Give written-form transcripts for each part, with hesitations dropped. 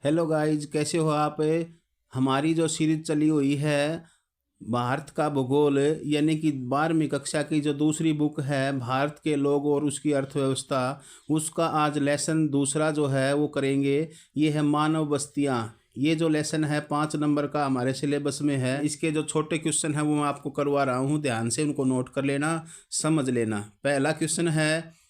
Hello guys, कैसे हो आप। हमारी जो सीरीज चली हुई है भारत का भूगोल, यानी कि 12वीं कक्षा की जो दूसरी बुक है भारत के लोग और उसकी अर्थव्यवस्था, उसका आज लेसन दूसरा जो है वो करेंगे। ये है मानव बस्तियाँ। ये जो लेसन है 5 नंबर का हमारे सिलेबस में है। इसके जो छोटे क्वेश्चन है वो मैं आपको करवा रहा हूँ, ध्यान से उनको नोट कर लेना, समझ लेना। पहला क्वेश्चन है,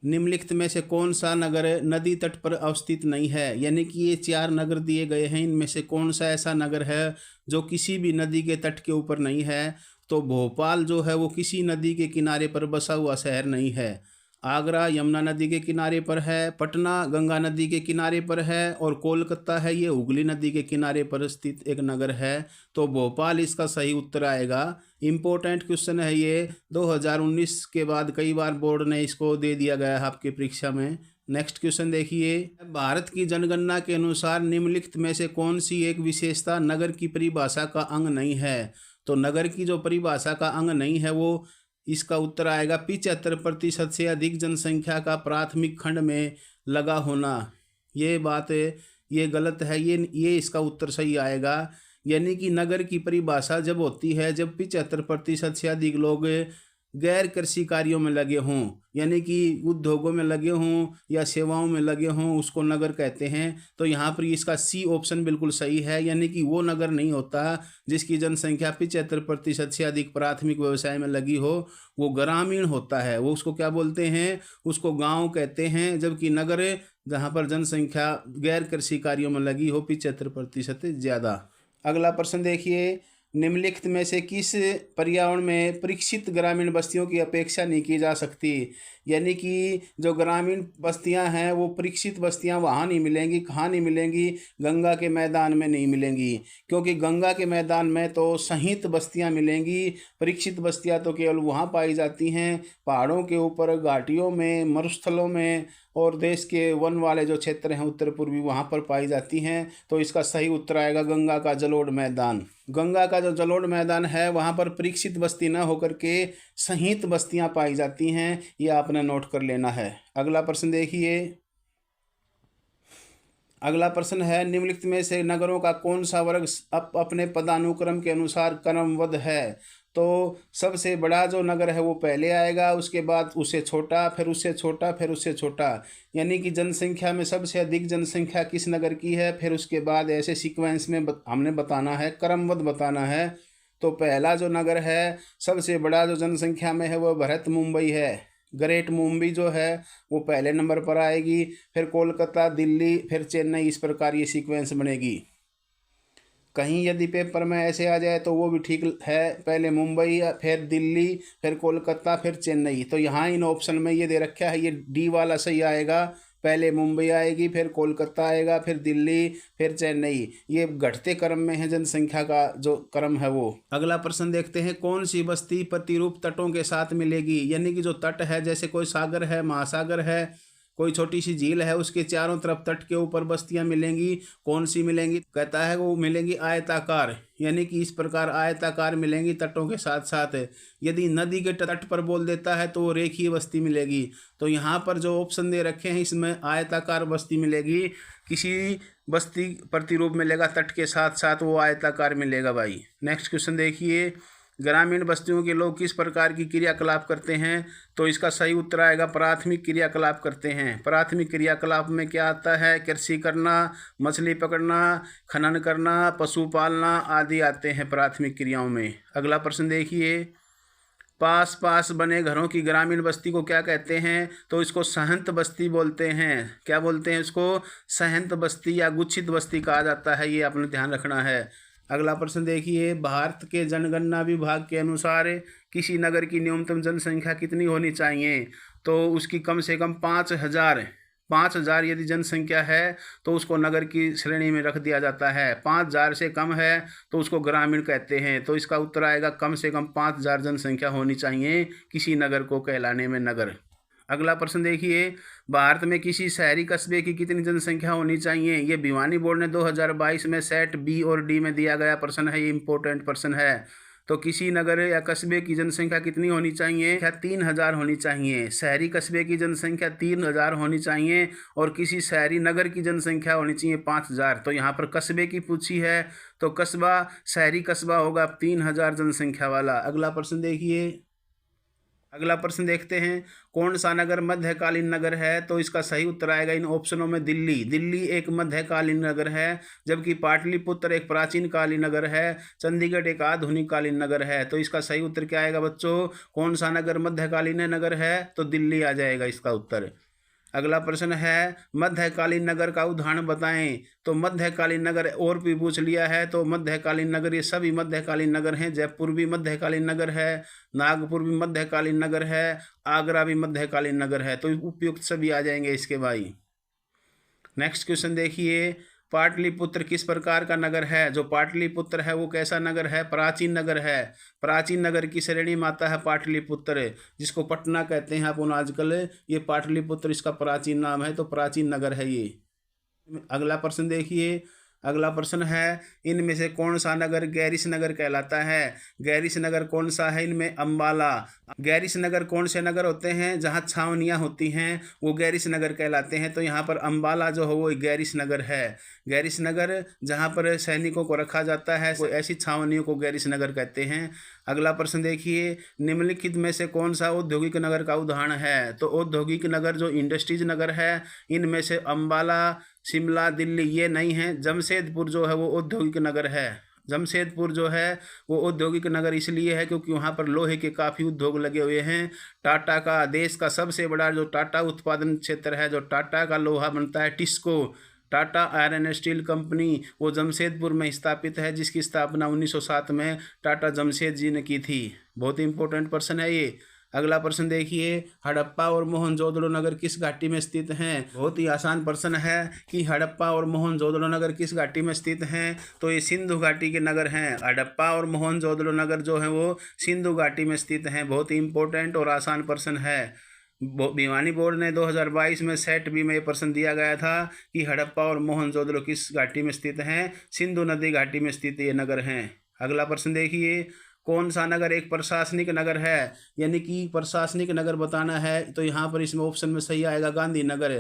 निम्नलिखित में से कौन सा नगर नदी तट पर अवस्थित नहीं है। यानी कि ये 4 नगर दिए गए हैं, इनमें से कौन सा ऐसा नगर है जो किसी भी नदी के तट के ऊपर नहीं है। तो भोपाल जो है वो किसी नदी के किनारे पर बसा हुआ शहर नहीं है। आगरा यमुना नदी के किनारे पर है, पटना गंगा नदी के किनारे पर है, और कोलकाता है ये हुगली नदी के किनारे पर स्थित एक नगर है। तो भोपाल इसका सही उत्तर आएगा। इम्पोर्टेंट क्वेश्चन है ये, 2019 के बाद कई बार बोर्ड ने इसको दे दिया गया है आपकी परीक्षा में। नेक्स्ट क्वेश्चन देखिए, भारत की जनगणना के अनुसार निम्नलिखित में से कौन सी एक विशेषता नगर की परिभाषा का अंग नहीं है। तो नगर की जो परिभाषा का अंग नहीं है वो, इसका उत्तर आएगा 75% से अधिक जनसंख्या का प्राथमिक खंड में लगा होना। ये बात ये गलत है, ये इसका उत्तर सही आएगा। यानी कि नगर की परिभाषा जब होती है जब 75% से अधिक लोग गैर कृषि कार्यों में लगे हों, यानी कि उद्योगों में लगे हों या सेवाओं में लगे हों, उसको नगर कहते हैं। तो यहाँ पर इसका सी ऑप्शन बिल्कुल सही है, यानी कि वो नगर नहीं होता जिसकी जनसंख्या 75% से अधिक प्राथमिक व्यवसाय में लगी हो। वो ग्रामीण होता है, वो उसको क्या बोलते हैं, उसको गाँव कहते हैं। जबकि नगर जहाँ पर जनसंख्या गैर कृषि कार्यों में लगी हो 75% ज़्यादा। अगला प्रश्न देखिए, निम्नलिखित में से किस पर्यावरण में परीक्षित ग्रामीण बस्तियों की अपेक्षा नहीं की जा सकती। यानी कि जो ग्रामीण बस्तियां हैं वो परीक्षित बस्तियां वहाँ नहीं मिलेंगी। कहाँ नहीं मिलेंगी? गंगा के मैदान में नहीं मिलेंगी, क्योंकि गंगा के मैदान में तो संहित बस्तियां मिलेंगी। परीक्षित बस्तियां तो केवल वहाँ पाई जाती हैं पहाड़ों के ऊपर, घाटियों में, मरुस्थलों में, और देश के वन वाले जो क्षेत्र हैं उत्तर पूर्वी, वहाँ पर पाई जाती हैं। तो इसका सही उत्तर आएगा गंगा का जलोढ़ मैदान। गंगा का जो जलोढ़ मैदान है वहाँ पर परीक्षित बस्ती न होकर के संहित बस्तियाँ पाई जाती हैं। ये आपने नोट कर लेना है। अगला प्रश्न देखिए, अगला प्रश्न है, निम्नलिखित में से नगरों का कौन सा वर्ग अपने पदानुक्रम के अनुसार क्रमबद्ध है। तो सबसे बड़ा जो नगर है वो पहले आएगा, उसके बाद उससे छोटा, फिर उससे छोटा, फिर उससे छोटा। यानी कि जनसंख्या में सबसे अधिक जनसंख्या किस नगर की है, फिर उसके बाद ऐसे सीक्वेंस में हमने बताना है, क्रमबद्ध बताना है। तो पहला जो नगर है सबसे बड़ा जो जनसंख्या में है वो भरत मुंबई है। ग्रेट मुंबई जो है वो पहले नंबर पर आएगी, फिर कोलकाता, दिल्ली, फिर चेन्नई, इस प्रकार ये सीक्वेंस बनेगी। कहीं यदि पेपर में ऐसे आ जाए तो वो भी ठीक है, पहले मुंबई, फिर दिल्ली, फिर कोलकाता, फिर चेन्नई। तो यहाँ इन ऑप्शन में ये दे रखा है, ये डी वाला सही आएगा। पहले मुंबई आएगी, फिर कोलकाता आएगा, फिर दिल्ली, फिर चेन्नई। ये घटते क्रम में है जनसंख्या का जो क्रम है वो। अगला प्रश्न देखते हैं, कौन सी बस्ती प्रतिरूप तटों के साथ मिलेगी। यानी कि जो तट है, जैसे कोई सागर है, महासागर है, कोई छोटी सी झील है, उसके चारों तरफ तट के ऊपर बस्तियां मिलेंगी। कौन सी मिलेंगी? कहता है वो मिलेंगी आयताकार, यानी कि इस प्रकार आयताकार मिलेंगी तटों के साथ साथ। यदि नदी के तट पर बोल देता है तो वो रेखीय बस्ती मिलेगी। तो यहाँ पर जो ऑप्शन दे रखे हैं इसमें आयताकार बस्ती मिलेगी। किसी बस्ती प्रतिरूप मिलेगा तट के साथ साथ, वो आयताकार मिलेगा भाई। नेक्स्ट क्वेश्चन देखिए, ग्रामीण बस्तियों के लोग किस प्रकार की क्रियाकलाप करते हैं। तो इसका सही उत्तर आएगा प्राथमिक क्रियाकलाप करते हैं। प्राथमिक क्रियाकलाप में क्या आता है? कृषि करना, मछली पकड़ना, खनन करना, पशु पालना आदि आते हैं प्राथमिक क्रियाओं में। अगला प्रश्न देखिए, पास पास बने घरों की ग्रामीण बस्ती को क्या कहते हैं। तो इसको सहंत बस्ती बोलते हैं। क्या बोलते हैं इसको? सहंत बस्ती या गुच्छित बस्ती कहा जाता है, ये आपने ध्यान रखना है। अगला प्रश्न देखिए, भारत के जनगणना विभाग के अनुसार किसी नगर की न्यूनतम जनसंख्या कितनी होनी चाहिए। तो उसकी कम से कम 5,000 यदि जनसंख्या है तो उसको नगर की श्रेणी में रख दिया जाता है। 5,000 से कम है तो उसको ग्रामीण कहते हैं। तो इसका उत्तर आएगा कम से कम 5,000 जनसंख्या होनी चाहिए किसी नगर को कहलाने में नगर। अगला प्रश्न देखिए, भारत में किसी शहरी कस्बे की कितनी जनसंख्या होनी चाहिए। ये भिवानी बोर्ड ने 2022 में सेट बी और डी में दिया गया प्रश्न है, ये इंपॉर्टेंट प्रश्न है। तो किसी नगर या कस्बे की जनसंख्या कितनी होनी चाहिए? 3000 होनी चाहिए। शहरी कस्बे की जनसंख्या 3000 होनी चाहिए और किसी शहरी नगर की जनसंख्या होनी चाहिए 5000। तो यहाँ पर कस्बे की पूछी है तो कस्बा, शहरी कस्बा होगा 3000 जनसंख्या वाला। अगला प्रश्न देखिए। अगला प्रश्न देखते हैं, कौन सा नगर मध्यकालीन नगर है? तो इसका सही उत्तर आएगा इन ऑप्शनों में दिल्ली। दिल्ली एक मध्यकालीन नगर है, जबकि पाटलिपुत्र एक प्राचीन कालीन नगर है, चंडीगढ़ एक आधुनिक कालीन नगर है। तो इसका सही उत्तर क्या आएगा बच्चों? कौन सा नगर मध्यकालीन नगर है? तो दिल्ली आ जाएगा इसका उत्तर। अगला प्रश्न है, मध्यकालीन नगर का उदाहरण बताएं। तो मध्यकालीन नगर और भी पूछ लिया है, तो मध्यकालीन नगर ये सभी मध्यकालीन नगर हैं। जयपुर भी मध्यकालीन नगर है, नागपुर भी मध्यकालीन नगर है, आगरा भी मध्यकालीन नगर है। तो उपयुक्त सभी आ जाएंगे इसके भाई। नेक्स्ट क्वेश्चन देखिए, पाटलिपुत्र किस प्रकार का नगर है? जो पाटलिपुत्र है वो कैसा नगर है? प्राचीन नगर है। प्राचीन नगर की श्रेणी में आता है पाटलिपुत्र, जिसको पटना कहते हैं अपन आजकल। ये पाटलिपुत्र इसका प्राचीन नाम है, तो प्राचीन नगर है ये। अगला प्रश्न देखिए। अगला प्रश्न है, इनमें से कौन सा नगर गैरिस नगर कहलाता है? गैरिस नगर कौन सा है? इनमें अम्बाला। गैरिस नगर कौन से नगर होते हैं? जहाँ छावनियाँ होती हैं वो गैरिस नगर कहलाते हैं। तो यहाँ पर अम्बाला जो है वो गैरिस नगर है। गैरिस नगर जहाँ पर सैनिकों को रखा जाता है, वो ऐसी छावनियों को गैरिस नगर कहते हैं। अगला प्रश्न देखिए, निम्नलिखित में से कौन सा औद्योगिक नगर का उदाहरण है? तो औद्योगिक नगर जो इंडस्ट्रीज नगर है, इनमें से अम्बाला, शिमला, दिल्ली ये नहीं है। जमशेदपुर जो है वो औद्योगिक नगर है। जमशेदपुर जो है वो औद्योगिक नगर इसलिए है क्योंकि वहाँ पर लोहे के काफ़ी उद्योग लगे हुए हैं। टाटा का, देश का सबसे बड़ा जो टाटा उत्पादन क्षेत्र है, जो टाटा का लोहा बनता है, TISCO Tata iron steel company, वो जमशेदपुर में स्थापित है, जिसकी स्थापना 1907 में टाटा जमशेद जी ने की थी। बहुत ही इंपॉर्टेंट प्रश्न है ये। अगला प्रश्न देखिए, हड़प्पा और मोहनजोदड़ो नगर किस घाटी में स्थित हैं? बहुत ही आसान प्रश्न है कि हड़प्पा और मोहनजोदड़ो नगर किस घाटी में स्थित हैं? तो ये सिंधु घाटी के नगर हैं। हड़प्पा और मोहनजोदड़ो नगर जो है वो सिंधु घाटी में स्थित हैं। बहुत ही इंपॉर्टेंट और आसान प्रश्न है। भिवानी बोर्ड ने 2022 में सेट बी में ये प्रश्न दिया गया था कि हड़प्पा और मोहनजोदड़ो किस घाटी में स्थित हैं? सिंधु नदी घाटी में स्थित ये नगर हैं। अगला प्रश्न देखिए, कौन सा नगर एक प्रशासनिक नगर है? यानी कि प्रशासनिक नगर बताना है, तो यहाँ पर इसमें ऑप्शन में सही आएगा गांधीनगर।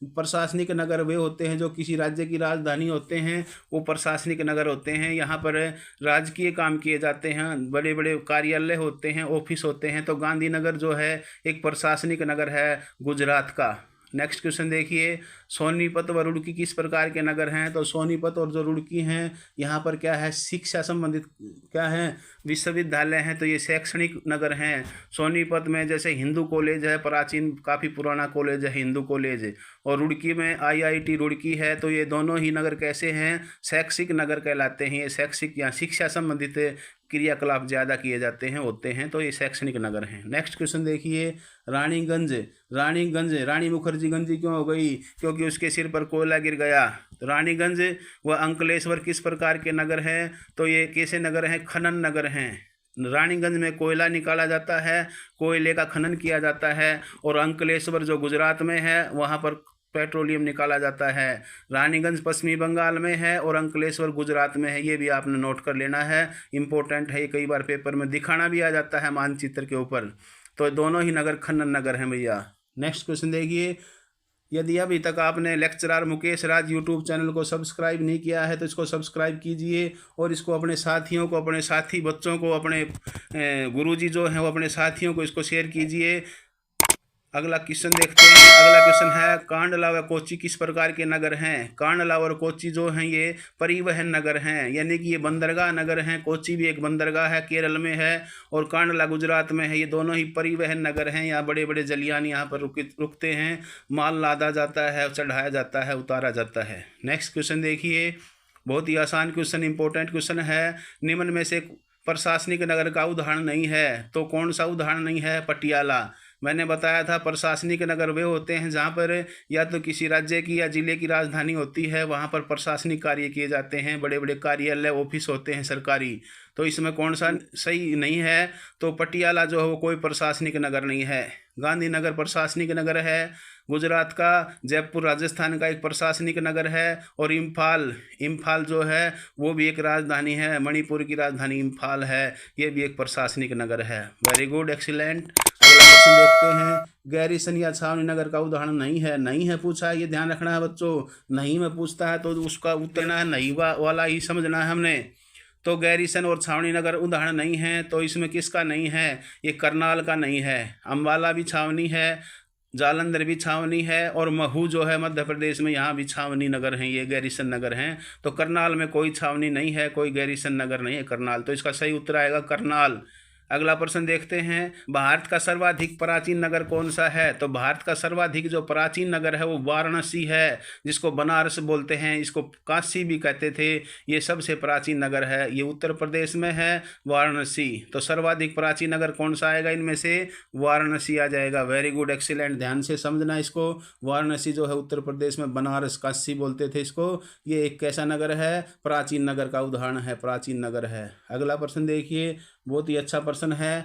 प्रशासनिक नगर वे होते हैं जो किसी राज्य की राजधानी होते हैं, वो प्रशासनिक नगर होते हैं। यहाँ पर राजकीय काम किए जाते हैं, बड़े बड़े कार्यालय होते हैं, ऑफिस होते हैं। तो गांधीनगर जो है एक प्रशासनिक नगर है गुजरात का। नेक्स्ट क्वेश्चन देखिए, सोनीपत व रुड़की किस प्रकार के नगर हैं? तो सोनीपत और जो रुड़की हैं, यहाँ पर क्या है? शिक्षा संबंधित क्या है? विश्वविद्यालय हैं, तो ये शैक्षणिक नगर हैं। सोनीपत में जैसे हिंदू कॉलेज है, प्राचीन काफ़ी पुराना कॉलेज है हिंदू कॉलेज, और रुड़की में IIT रुड़की है। तो ये दोनों ही नगर कैसे हैं? शैक्षिक नगर कहलाते हैं। ये शैक्षिक या शिक्षा संबंधित क्रियाकलाप ज़्यादा किए जाते हैं, होते हैं, तो ये शैक्षणिक नगर हैं। नेक्स्ट क्वेश्चन देखिए, रानीगंज। रानीगंज रानी मुखर्जी गंजी क्यों हो गई? क्योंकि उसके सिर पर कोयला गिर गया। तो रानीगंज व अंकलेश्वर किस प्रकार के नगर हैं? तो ये कैसे नगर हैं? खनन नगर हैं। रानीगंज में कोयला निकाला जाता है, कोयले का खनन किया जाता है, और अंकलेश्वर जो गुजरात में है वहाँ पर पेट्रोलियम निकाला जाता है। रानीगंज पश्चिमी बंगाल में है और अंकलेश्वर गुजरात में है। ये भी आपने नोट कर लेना है, इंपॉर्टेंट है। ये कई बार पेपर में दिखाना भी आ जाता है मानचित्र के ऊपर। तो दोनों ही नगर खनन नगर हैं भैया। नेक्स्ट क्वेश्चन देखिए, यदि अभी तक आपने लेक्चरर मुकेश राज यूट्यूब चैनल को सब्सक्राइब नहीं किया है तो इसको सब्सक्राइब कीजिए, और इसको अपने साथियों को, अपने साथी बच्चों को, अपने गुरुजी जो हैं वो अपने साथियों को इसको शेयर कीजिए। अगला क्वेश्चन देखते हैं। अगला क्वेश्चन है, कांडला व कोच्चि किस प्रकार के नगर हैं? कांडला और कोच्चि जो हैं ये परिवहन नगर हैं, यानी कि ये बंदरगाह नगर हैं। कोच्चि भी एक बंदरगाह है, केरल में है, और कांडला गुजरात में है। ये दोनों ही परिवहन नगर हैं। यहाँ बड़े बड़े जलयान यहाँ पर रुकते हैं, माल लादा जाता है, चढ़ाया जाता है, उतारा जाता है। नेक्स्ट क्वेश्चन देखिए, बहुत ही आसान क्वेश्चन, इंपॉर्टेंट क्वेश्चन है। निम्न में से प्रशासनिक नगर का उदाहरण नहीं है, तो कौन सा उदाहरण नहीं है? पटियाला। मैंने बताया था प्रशासनिक नगर वे होते हैं जहाँ पर या तो किसी राज्य की या जिले की राजधानी होती है, वहाँ पर प्रशासनिक कार्य किए जाते हैं, बड़े बड़े कार्यालय ऑफिस होते हैं सरकारी। तो इसमें कौन सा सही नहीं है? तो पटियाला जो है वो कोई प्रशासनिक नगर नहीं है। गांधीनगर प्रशासनिक नगर है। गुजरात का जयपुर राजस्थान का एक प्रशासनिक नगर है। और इम्फाल जो है वो भी एक राजधानी है, मणिपुर की राजधानी इम्फाल है, ये भी एक प्रशासनिक नगर है। Very good, excellent. अगला क्वेश्चन देखते हैं। गैरीसन या छावनी नगर का उदाहरण नहीं है पूछा है, ये ध्यान रखना है बच्चों। नहीं में पूछता है तो उसका उत्तर है नहीं वाला ही समझना है हमने। तो गैरीसन और छावनी नगर उदाहरण नहीं है, तो इसमें किसका नहीं है? ये करनाल का नहीं है। अम्बाला भी छावनी है, जालंधर भी छावनी है, और महू जो है मध्य प्रदेश में, यहाँ भी छावनी नगर हैं, ये गैरीसन नगर हैं। तो करनाल में कोई छावनी नहीं है, कोई गैरीसन नगर नहीं है करनाल, तो इसका सही उत्तर आएगा करनाल। अगला प्रश्न देखते हैं। भारत का सर्वाधिक प्राचीन नगर कौन सा है? तो भारत का सर्वाधिक जो प्राचीन नगर है वो वाराणसी है, जिसको बनारस बोलते हैं, इसको काशी भी कहते थे। ये सबसे प्राचीन नगर है, ये उत्तर प्रदेश में है, वाराणसी। तो सर्वाधिक प्राचीन नगर कौन सा आएगा इनमें से? वाराणसी आ जाएगा। वेरी गुड, एक्सीलेंट, ध्यान से समझना इसको। वाराणसी जो है उत्तर प्रदेश में, बनारस काशी बोलते थे इसको। ये एक कैसा नगर है? प्राचीन नगर का उदाहरण है, प्राचीन नगर है। अगला प्रश्न देखिए, बहुत ही अच्छा प्रश्न है।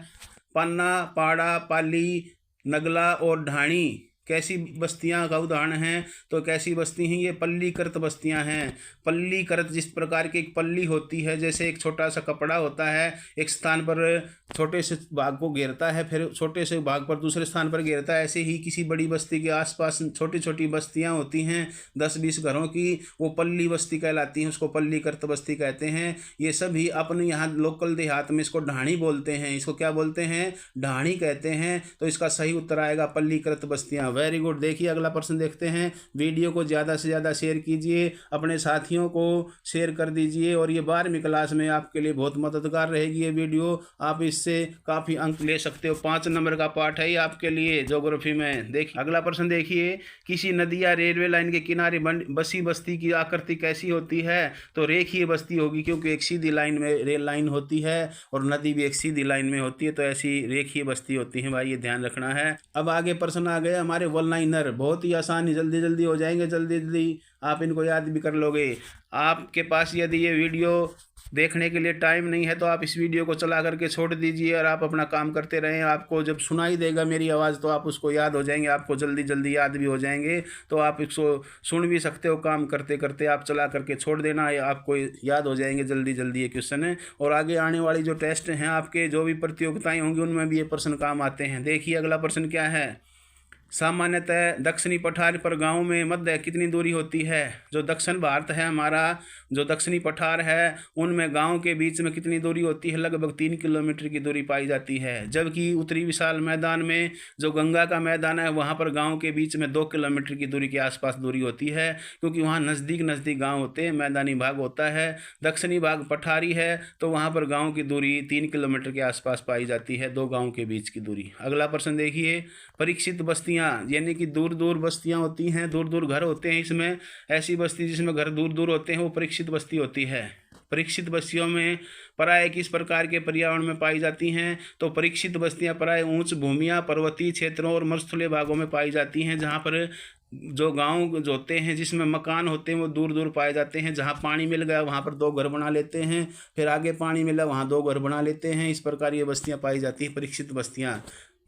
पन्ना, पाड़ा, पाली, नगला और ढाणी कैसी बस्तियां का उदाहरण हैं? तो कैसी बस्ती हैं ये? पल्लीकृत बस्तियां हैं। पल्लीकृत जिस प्रकार की एक पल्ली होती है, जैसे एक छोटा सा कपड़ा होता है, एक स्थान पर छोटे से भाग को घेरता है, फिर छोटे से भाग पर दूसरे स्थान पर घेरता है, ऐसे ही किसी बड़ी बस्ती के आसपास छोटी छोटी बस्तियां होती हैं 10-20 घरों की, वो पल्ली बस्ती कहलाती हैं, उसको पल्लीकृत बस्ती कहते हैं। ये सभी अपने यहाँ लोकल देहात में इसको ढाणी बोलते हैं। इसको क्या बोलते हैं? ढाणी कहते हैं। तो इसका सही उत्तर आएगा पल्लीकृत बस्तियां। Very good. देखिए अगला प्रश्न देखते हैं। वीडियो को ज़्यादा से ज़्यादा शेयर कीजिए, अपने साथियों को शेयर कर दीजिए, और ये 12वीं क्लास में आपके लिए बहुत मददगार रहेगी ये वीडियो। आप इससे काफ़ी अंक ले सकते हो। 5 नंबर का पाठ है ये आपके लिए ज्योग्राफी में। देखिए अगला प्रश्न देखिए। किसी नदी या रेलवे लाइन के किनारे बसी बस्ती की आकृति कैसी होती है? तो रेखीय बस्ती होगी, क्योंकि एक सीधी लाइन में रेल लाइन होती है और नदी भी एक सीधी लाइन में होती है, तो ऐसी रेखीय बस्ती होती है भाई, ये ध्यान रखना है। अब आगे प्रश्न आ गए हमारे वन लाइनर, बहुत ही आसानी, जल्दी जल्दी हो जाएंगे, जल्दी जल्दी आप इनको याद भी कर लोगे। आपके पास यदि ये वीडियो देखने के लिए टाइम नहीं है तो आप इस वीडियो को चला करके छोड़ दीजिए और आप अपना काम करते रहें। आपको जब सुनाई देगा मेरी आवाज़ तो आप उसको याद हो जाएंगे, आपको जल्दी जल्दी याद भी हो जाएंगे, तो आप इसको सुन भी सकते हो काम करते करते। आप चला करके छोड़ देना, आपको याद हो जाएंगे जल्दी जल्दी ये क्वेश्चन है। और आगे आने वाली जो टेस्ट हैं आपके, जो भी प्रतियोगिताएँ होंगी, उनमें भी ये प्रश्न काम आते हैं। देखिए अगला प्रश्न क्या है। सामान्यतः दक्षिणी पठार पर गाँव में मध्य कितनी दूरी होती है? जो दक्षिण भारत है हमारा, जो दक्षिणी पठार है, उनमें गांव के बीच में कितनी दूरी होती है? लगभग 3 किलोमीटर की दूरी पाई जाती है। जबकि उत्तरी विशाल मैदान में, जो गंगा का मैदान है, वहां पर गांव के बीच में 2 किलोमीटर की दूरी के आसपास दूरी होती है, क्योंकि वहां नज़दीक नज़दीक गाँव होते हैं, मैदानी भाग होता है। दक्षिणी भाग पठारी है, तो वहाँ पर गाँव की दूरी 3 किलोमीटर के आसपास पाई जाती है, 2 गाँव के बीच की दूरी। अगला प्रश्न देखिए। परीक्षित बस्तियाँ, यानी कि दूर दूर बस्तियां होती हैं, दूर दूर घर होते हैं, इसमें ऐसी बस्ती जिसमें घर दूर दूर होते हैं वो परीक्षित बस्ती होती है। परीक्षित बस्तियों में प्राय किस प्रकार के पर्यावरण में पाई जाती हैं? तो परीक्षित बस्तियां प्राय उच्च भूमियां, पर्वतीय क्षेत्रों और मरुस्थलीय भागों में पाई जाती हैं, जहां पर जो गांव जो होते हैं जिसमें मकान होते हैं वो दूर दूर पाए जाते हैं। जहां पानी मिल गया वहां पर 2 घर बना लेते हैं, फिर आगे पानी मिला वहां 2 घर बना लेते हैं। इस प्रकार ये बस्तियां पाई जाती हैं, परीक्षित बस्तियां,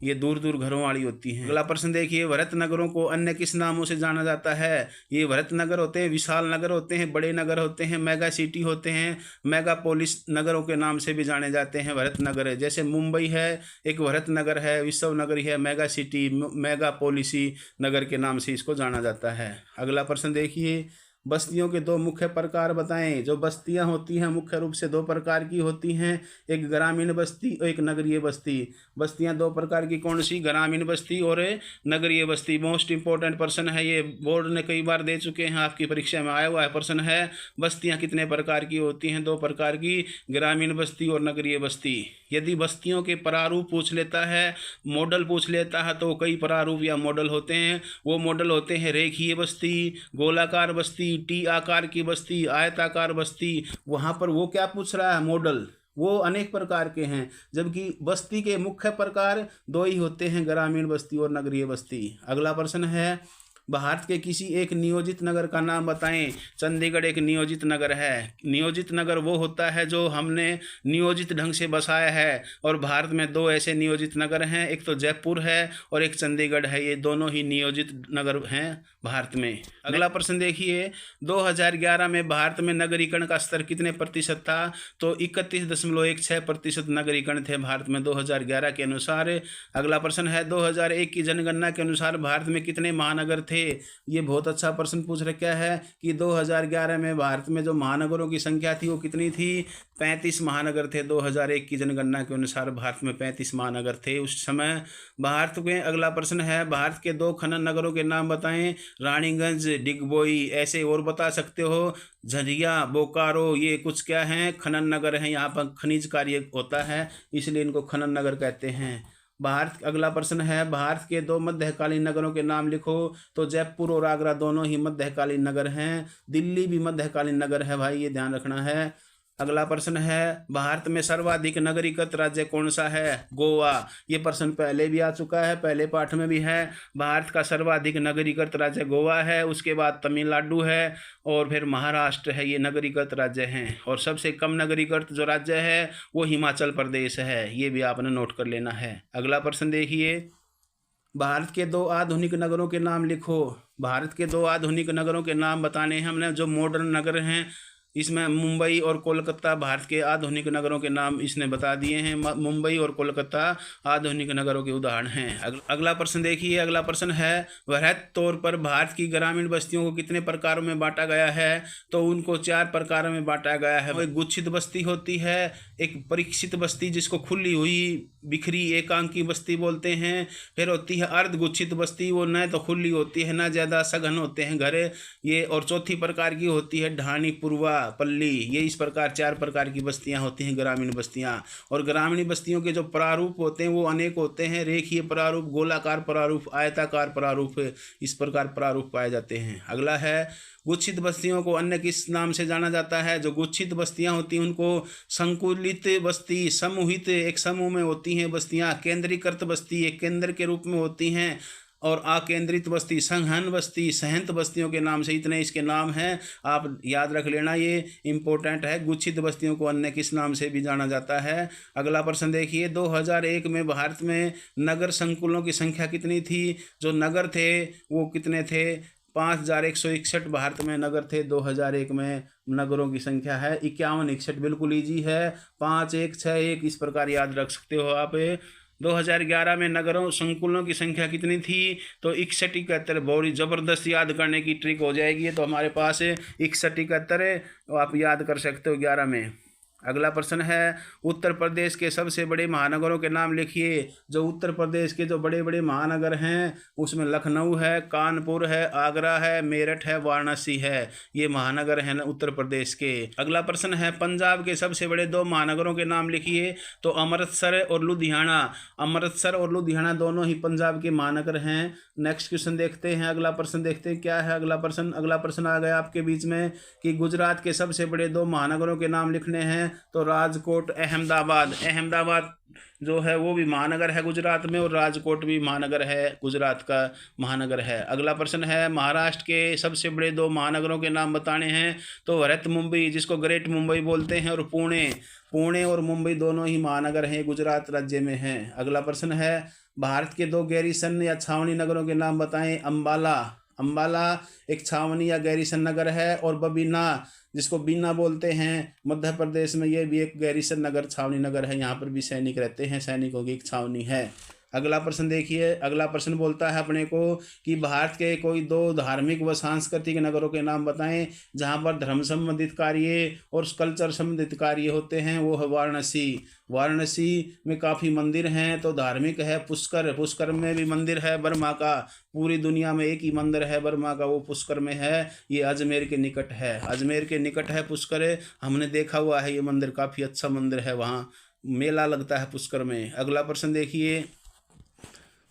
ये दूर दूर घरों वाली होती हैं। अगला प्रश्न देखिए। भरत नगरों को अन्य किस नामों से जाना जाता है? ये भरत नगर होते हैं, विशाल नगर होते हैं, बड़े नगर होते हैं, मेगा सिटी होते हैं, मेगा पोलिस नगरों के नाम से भी जाने जाते हैं भरत नगर है। जैसे मुंबई है एक भरत नगर है, विश्व नगर है, मेगा सिटी, मेगा पॉलिसी नगर के नाम से इसको जाना जाता है। अगला प्रश्न देखिए। बस्तियों के 2 मुख्य प्रकार बताएं। जो बस्तियां होती हैं मुख्य रूप से 2 प्रकार की होती हैं, एक ग्रामीण बस्ती और एक नगरीय बस्ती। बस्तियां 2 प्रकार की कौन सी? ग्रामीण बस्ती और नगरीय बस्ती। मोस्ट इंपॉर्टेंट प्रश्न है ये, बोर्ड ने कई बार दे चुके हैं, आपकी परीक्षा में आया हुआ है प्रश्न है। बस्तियां कितने प्रकार की होती हैं? 2 प्रकार की, ग्रामीण बस्ती और नगरीय बस्ती। यदि बस्तियों के प्रारूप पूछ लेता है, मॉडल पूछ लेता है, तो कई प्रारूप या मॉडल होते हैं। वो मॉडल होते हैं रेखीय बस्ती, गोलाकार बस्ती, टी आकार की बस्ती, आयताकार बस्ती। वहां पर वो क्या पूछ रहा है? मॉडल। वो अनेक प्रकार के हैं, जबकि बस्ती के मुख्य प्रकार 2 ही होते हैं, ग्रामीण बस्ती और नगरीय बस्ती। अगला प्रश्न है। भारत के किसी एक नियोजित नगर का नाम बताएं। चंडीगढ़ एक नियोजित नगर है। नियोजित नगर वो होता है जो हमने नियोजित ढंग से बसाया है, और भारत में दो ऐसे नियोजित नगर हैं, एक तो जयपुर है और एक चंडीगढ़ है। ये दोनों ही नियोजित नगर हैं भारत में। अगला प्रश्न देखिए, 2011 में भारत में नगरीकरण का स्तर कितने प्रतिशत था? तो 31.16% नगरीकरण थे भारत में 2011 के अनुसार। अगला प्रश्न है, 2001 की जनगणना के अनुसार भारत में कितने महानगर थे? ये बहुत अच्छा प्रश्न पूछ रखा है कि 2011 में भारत में जो महानगरों की संख्या थी वो कितनी थी? 35 महानगर थे। 2001 की जनगणना के अनुसार भारत में 35 महानगर थे उस समय भारत में। अगला प्रश्न है, भारत के 2 खनन नगरों के नाम बताएं। रानीगंज, डिगबोई, ऐसे और बता सकते हो। झरिया, बोकारो, ये कुछ क्या हैं? खनन नगर हैं। यहाँ पर खनिज कार्य होता है, इसलिए इनको खनन नगर कहते हैं। भारत अगला प्रश्न है, भारत के 2 मध्यकालीन नगरों के नाम लिखो। तो जयपुर और आगरा दोनों ही मध्यकालीन नगर हैं। दिल्ली भी मध्यकालीन नगर है भाई, ये ध्यान रखना है। अगला प्रश्न है, भारत में सर्वाधिक नगरीकृत राज्य कौन सा है? गोवा। ये प्रश्न पहले भी आ चुका है, पहले पाठ में भी है। भारत का सर्वाधिक नगरीकृत राज्य गोवा है, उसके बाद तमिलनाडु है और फिर महाराष्ट्र है। ये नगरीकृत राज्य हैं। और सबसे कम नगरीकृत जो राज्य है वो हिमाचल प्रदेश है, ये भी आपने नोट कर लेना है। अगला प्रश्न देखिए, भारत के 2 आधुनिक नगरों के नाम लिखो। भारत के 2 आधुनिक नगरों के नाम बताने हैं हमने, जो मॉडर्न नगर हैं। इसमें मुंबई और कोलकाता भारत के आधुनिक नगरों के नाम इसने बता दिए हैं। मुंबई और कोलकाता आधुनिक नगरों के उदाहरण हैं। अगला प्रश्न देखिए, अगला प्रश्न है, वृहद तौर पर भारत की ग्रामीण बस्तियों को कितने प्रकारों में बांटा गया है? तो उनको 4 प्रकारों में बांटा गया है। एक गुच्छित बस्ती होती है, एक परीक्षित बस्ती जिसको खुली हुई बिखरी एकांकी बस्ती बोलते हैं, फिर होती है अर्धगुच्छित बस्ती, वो न तो खुली होती है न ज़्यादा सघन होते हैं घर ये, और चौथी प्रकार की होती है ढाणी, पूर्वा, पल्ली। ये इस प्रकार 4 प्रकार की बस्तियां होती हैं ग्रामीण बस्तियां। और ग्रामीण बस्तियों के जो प्रारूप होते हैं वो अनेक होते हैं, रेखीय प्रारूप, गोलाकार प्रारूप, आयताकार प्रारूप, इस प्रकार प्रारूप पाए जाते हैं। अगला है, गुच्छित बस्तियों को अन्य किस नाम से जाना जाता है? जो गुच्छित बस्तियां होती हैं उनको संकुलित बस्ती, समूहित एक समूह में होती हैं बस्तियां, केंद्रीकृत बस्ती एक केंद्र के रूप में होती हैं, और अकेंद्रित बस्ती, संहन बस्ती, सहंत बस्तियों के नाम से, इतने इसके नाम हैं, आप याद रख लेना, ये इंपॉर्टेंट है। गुच्छित बस्तियों को अन्य किस नाम से भी जाना जाता है? अगला प्रश्न देखिए, 2001 में भारत में नगर संकुलों की संख्या कितनी थी? जो नगर थे वो कितने थे? 5161 भारत में नगर थे। 2001 में नगरों की संख्या है 5161, बिल्कुल ईजी है, 5161 इस प्रकार याद रख सकते हो आप। 2011 में नगरों संकुलों की संख्या कितनी थी? तो 6171, बहुत ज़बरदस्त याद करने की ट्रिक हो जाएगी। तो हमारे पास 6171 आप याद कर सकते हो 11 में। अगला प्रश्न है, उत्तर प्रदेश के सबसे बड़े महानगरों के नाम लिखिए। जो उत्तर प्रदेश के जो बड़े बड़े महानगर हैं उसमें लखनऊ है, कानपुर है, आगरा है, मेरठ है, वाराणसी है, ये महानगर हैं उत्तर प्रदेश के। अगला प्रश्न है, पंजाब के सबसे बड़े 2 महानगरों के नाम लिखिए। तो अमृतसर और लुधियाना। अमृतसर और लुधियाना दोनों ही पंजाब के महानगर हैं। नेक्स्ट क्वेश्चन देखते हैं, अगला प्रश्न देखते हैं क्या है अगला प्रश्न। अगला प्रश्न आ गया आपके बीच में कि गुजरात के सबसे बड़े 2 महानगरों के नाम लिखने हैं। तो राजकोट, अहमदाबाद। अहमदाबाद जो है वो भी महानगर है गुजरात में, और राजकोट भी महानगर है, गुजरात का महानगर है। अगला प्रश्न है, महाराष्ट्र के सबसे बड़े 2 महानगरों के नाम बताने हैं। तो वृहत मुंबई, जिसको ग्रेट मुंबई बोलते हैं, और पुणे। पुणे और मुंबई दोनों ही महानगर हैं, गुजरात राज्य में हैं। अगला प्रश्न है, भारत के 2 गैरीसन या छावनी नगरों के नाम बताएं। अम्बाला। अम्बाला एक छावनी या गैरीसन नगर है, और बबीना, जिसको बीना बोलते हैं, मध्य प्रदेश में, ये भी एक गैरीसन नगर, छावनी नगर है। यहाँ पर भी सैनिक रहते हैं, सैनिकों की एक छावनी है। अगला प्रश्न देखिए, अगला प्रश्न बोलता है अपने को कि भारत के कोई 2 धार्मिक व सांस्कृतिक नगरों के नाम बताएं जहाँ पर धर्म संबंधित कार्य और कल्चर संबंधित कार्य होते हैं। वो है वाराणसी। वाराणसी में काफ़ी मंदिर हैं। तो धार्मिक है पुष्कर, पुष्कर में भी मंदिर है ब्रह्मा का, पूरी दुनिया में एक ही मंदिर है ब्रह्मा का, वो पुष्कर में है। ये अजमेर के निकट है, अजमेर के निकट है पुष्कर, हमने देखा हुआ है ये मंदिर, काफ़ी अच्छा मंदिर है, वहाँ मेला लगता है पुष्कर में। अगला प्रश्न देखिए,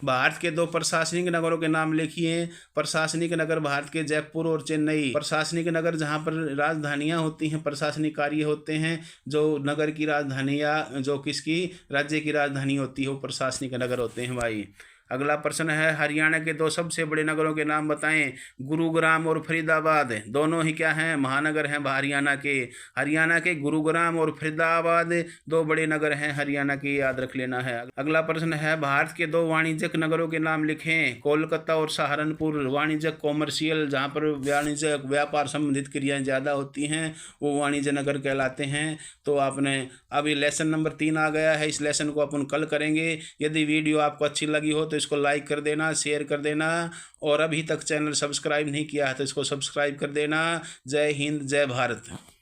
भारत के 2 प्रशासनिक नगरों के नाम लिखिए। प्रशासनिक नगर भारत के जयपुर और चेन्नई। प्रशासनिक नगर जहाँ पर राजधानियाँ होती हैं, प्रशासनिक कार्य होते हैं, जो नगर की राजधानी या जो किसकी राज्य की राजधानी होती है वो प्रशासनिक नगर होते हैं भाई। अगला प्रश्न है, हरियाणा के 2 सबसे बड़े नगरों के नाम बताएं। गुरुग्राम और फरीदाबाद, दोनों ही क्या हैं, महानगर हैं हरियाणा के। हरियाणा के गुरुग्राम और फरीदाबाद 2 बड़े नगर हैं हरियाणा के, याद रख लेना है। अगला प्रश्न है, भारत के 2 वाणिज्यिक नगरों के नाम लिखें। कोलकाता और सहारनपुर, वाणिज्यिक कॉमर्शियल, जहाँ पर वाणिज्य व्यापार संबंधित क्रियाएं ज़्यादा होती हैं वो वाणिज्य नगर कहलाते हैं। तो आपने अभी लेसन नंबर 3 आ गया है, इस लेसन को अपन कल करेंगे। यदि वीडियो आपको अच्छी लगी हो तो इसको लाइक कर देना, शेयर कर देना, और अभी तक चैनल सब्सक्राइब नहीं किया है तो इसको सब्सक्राइब कर देना। जय हिंद, जय भारत।